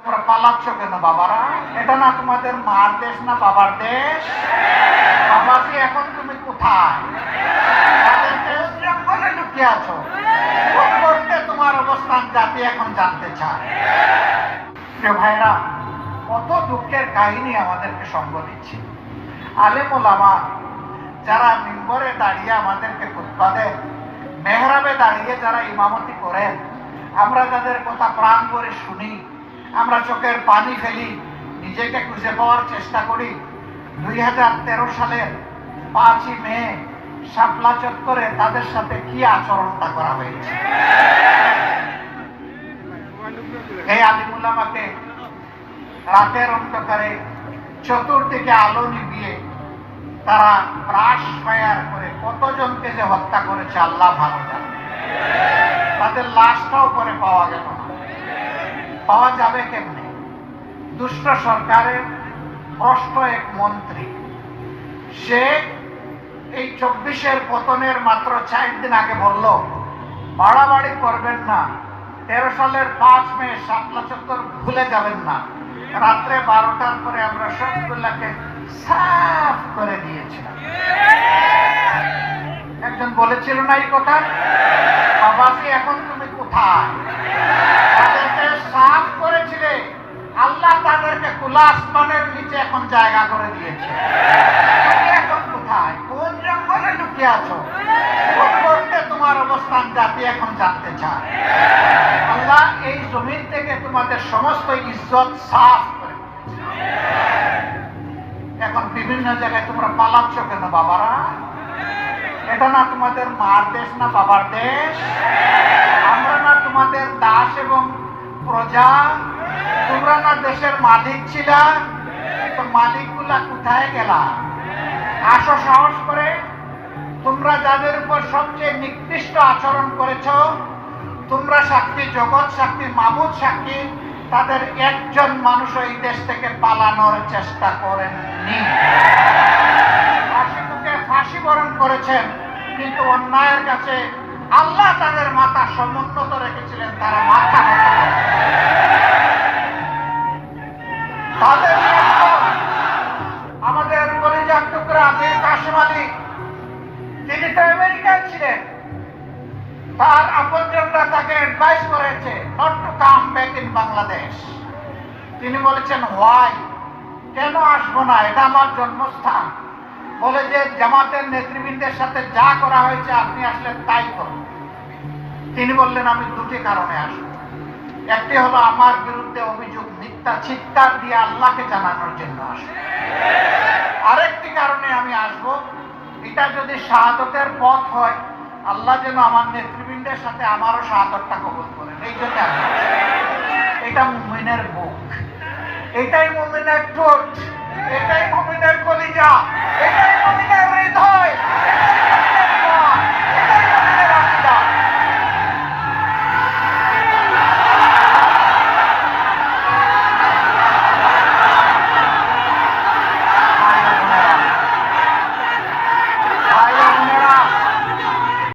তোমরা পালাচ্ছ কেন বাবারা? এটা না তোমাদের মার দেশ না বাবার দেশ? বাবাজি এখন তুমি কোথায়? জঙ্গলে লুকিয়ে আছো। কোন করতে তোমার অবস্থান জাতি এখন জানতে চায়। প্রিয় ভাইরা, কত দুঃখের কাহিনী আমাদেরকে সঙ্গ দিচ্ছে। আলেম ওলামা যারা মিম্বরে দাঁড়িয়ে আমাদেরকে খুতবা দেন, মেহরাবে দাঁড়িয়ে যারা ইমামতি করেন, আমরা যাদের কথা প্রাণ করে শুনি, আমরা চোখের পানি ফেলি, নিজেকে খুঁজে পাওয়ার চেষ্টা করি। 2013 সালের 5ই মে শাপলা চত্বরে তাদের সাথে কি আচরণটা করা হয়েছে। এই আলিম উলামাকে রাতের অন্ধকারে চতুর্দিকে আলো নিভিয়ে তারা ব্রাশ ফায়ার করে কতজনকে যে হত্যা করেছে আল্লাহ ভালো জানে। তাদের লাশটাও পরে পাওয়া গেল না। পাওয়া যাবে কেমনে? দুষ্ট সরকারের ভ্রষ্ট এক মন্ত্রী, সে এই 24-এর পতনের মাত্র 4 দিন আগে বলল, বাড়াবাড়ি করবেন না, 13 সালের 5 মে শাপলা চত্বর ভুলে যাবেন না। রাত্রে 12টার পরে আমরা সবগুলাকে সাফ করে দিয়েছিলাম। একজন বলেছিল না এই কথা, বাবাজি এখন তুমি কোথায়? তাদেরকে সাফ করেছিলে, আল্লাহ তাদেরকে খোলা আসমানের নিচে এখন জায়গা করে দিয়েছে। তুমি এখন কোথায়? কোন জঙ্গলে লুকিয়ে আছো? কোন করতে তোমার অবস্থান জাতি এখন জানতে চায়। আল্লাহ এই জমিন থেকে তোমাদের সমস্ত ইজ্জত সাফ করে এখন বিভিন্ন জায়গায় তোমরা পালাচ্ছ কেন বাবারা? এটা না তোমাদের মার দেশ না বাবার দেশ? আমরা না তোমাদের দাস এবং প্রজা? তোমরা না দেশের মালিক ছিলা? তো মালিকগুলা কোথায় গেলা? আসো সাহস করে। তোমরা যাদের উপর সবচেয়ে নিকৃষ্ট আচরণ করেছ, তোমরা সাক্ষী, জগৎ সাক্ষী, মাবুদ সাক্ষী, তাদের একজন মানুষ এই দেশ থেকে পালানোর চেষ্টা করেননি। ফাঁসি মুখে ফাঁসি বরণ করেছেন, কিন্তু অন্যায়ের কাছে আল্লাহ তাদের মাথা সমুন্নত রেখেছিলেন, তারা মাথা তাদের আমাদের কলিজার টুকরা মীর কাসেম আলী, তিনি তো আমেরিকায় ছিলেন। তার আপনজনরা তাকে অ্যাডভাইস করেছে not to come back in Bangladesh. তিনি বলেছেন হোয়াই, কেন আসবো না, এটা আমার জন্মস্থান। বলে যে জামাতের নেতৃবৃন্দের সাথে যা করা হয়েছে আপনি আসলে তাই করুন। তিনি বললেন আমি দুটি কারণে আসবো। একটি হলো আমার বিরুদ্ধে অভিযোগ মিথ্যা চিৎকার দিয়ে আল্লাহকে জানানোর জন্য আসবো। আরেকটি কারণে আমি আসবো, এটা যদি শাহাদতের পথ হয়, আল্লাহ যেন আমার নেতৃবৃন্দের সাথে আমারও শাহাদতটা কবুল করেন, এই জন্য আমি। এটা মুমিনের বুক, এটাই মুমিনের ঠোঁট, এটাই মুমিনের কলিজা।